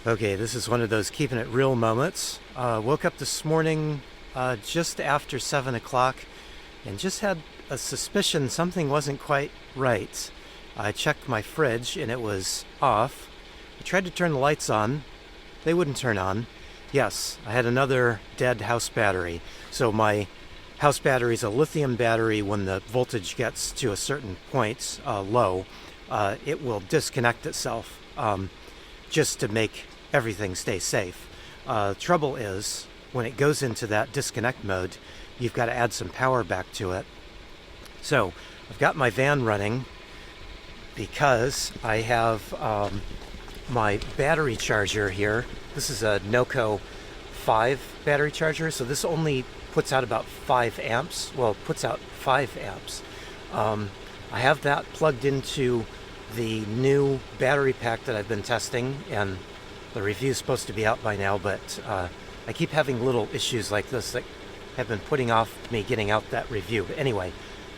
Okay, this is one of those keeping it real moments. Woke up this morning just after 7 o'clock and just had a suspicion something wasn't quite right. I checked my fridge and it was off. I tried to turn the lights on. They wouldn't turn on. Yes, I had another dead house battery. So my house battery is a lithium battery. When the voltage gets to a certain point, low, it will disconnect itself just to make everything stay safe. Trouble is, when it goes into that disconnect mode, you've got to add some power back to it. So I've got my van running because I have my battery charger here. This is a NOCO 5 battery charger, so this only puts out about 5 amps. Well, it puts out 5 amps. I have that plugged into the new battery pack that I've been testing, and the review's supposed to be out by now, but I keep having little issues like this that have been putting off me getting out that review. But anyway,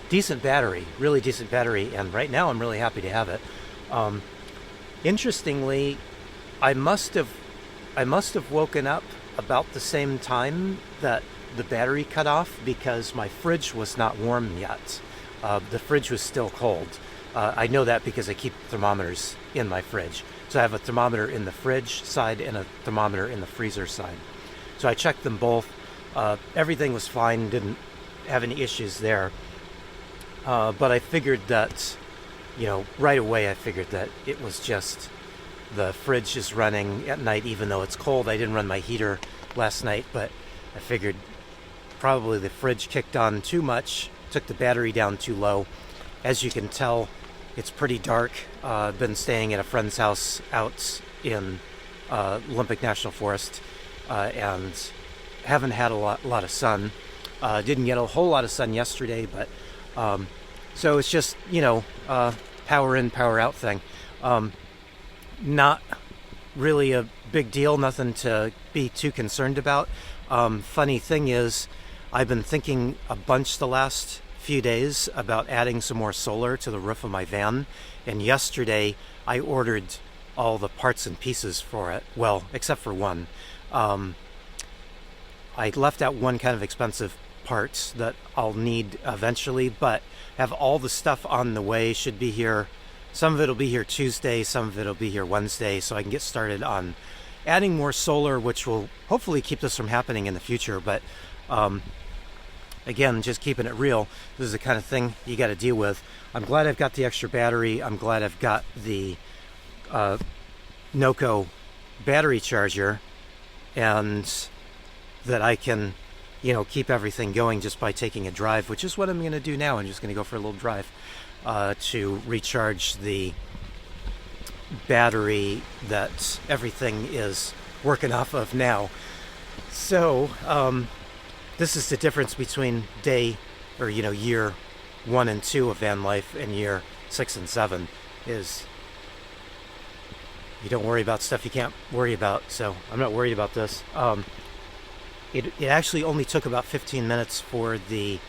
decent battery, really decent battery, and right now I'm really happy to have it. Interestingly, I must have woken up about the same time that the battery cut off because my fridge was not warm yet. The fridge was still cold. I know that because I keep thermometers in my fridge. So I have a thermometer in the fridge side and a thermometer in the freezer side. So I checked them both. Everything was fine, didn't have any issues there. But I figured that, right away I figured that it was just the fridge is running at night even though it's cold. I didn't run my heater last night, but I figured probably the fridge kicked on too much, took the battery down too low. As you can tell, it's pretty dark. I've been staying at a friend's house out in Olympic National Forest and haven't had a lot of sun. Didn't get a whole lot of sun yesterday, but so it's just, power in, power out thing. Not really a big deal, nothing to be too concerned about. Funny thing is, I've been thinking a bunch the last few days about adding some more solar to the roof of my van, and yesterday I ordered all the parts and pieces for it, well, except for one. I left out one kind of expensive part that I'll need eventually, but have all the stuff on the way. Should be here, some of it will be here Tuesday, some of it will be here Wednesday, so I can get started on adding more solar, which will hopefully keep this from happening in the future. But again, just keeping it real, this is the kind of thing you got to deal with. I'm glad I've got the extra battery. I'm glad I've got the NOCO battery charger, and that I can, keep everything going just by taking a drive, which is what I'm going to do now. I'm just going to go for a little drive to recharge the battery that everything is working off of now. So, this is the difference between year 1 and 2 of van life and year 6 and 7 is you don't worry about stuff you can't worry about. So I'm not worried about this. It actually only took about 15 minutes for the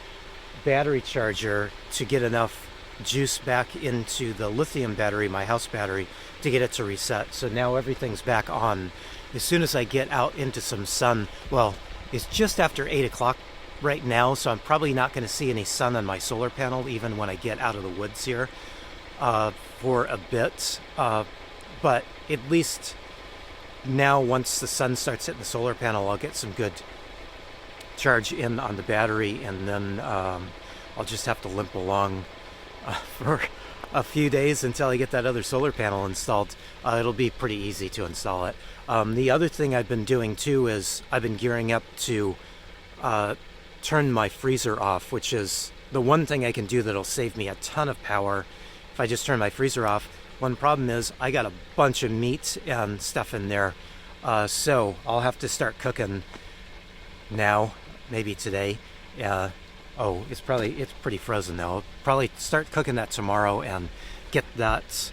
battery charger to get enough juice back into the lithium battery, my house battery, to get it to reset. So now everything's back on. As soon as I get out into some sun, well, it's just after 8 o'clock right now, so I'm probably not going to see any sun on my solar panel even when I get out of the woods here for a bit. But at least now, once the sun starts hitting the solar panel, I'll get some good charge in on the battery, and then I'll just have to limp along for a few days until I get that other solar panel installed. It'll be pretty easy to install it. The other thing I've been doing too is I've been gearing up to turn my freezer off, which is the one thing I can do that'll save me a ton of power if I just turn my freezer off. One problem is I got a bunch of meat and stuff in there, so I'll have to start cooking now, maybe today. It's pretty frozen though. I'll probably start cooking that tomorrow and get that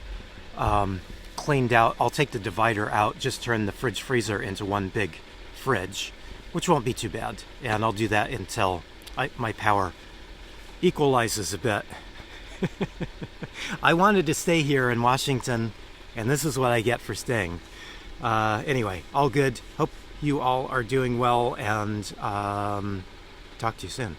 cleaned out. I'll take the divider out, just turn the fridge freezer into one big fridge, which won't be too bad. And I'll do that until my power equalizes a bit. I wanted to stay here in Washington, and this is what I get for staying. Anyway, all good. Hope you all are doing well, and talk to you soon.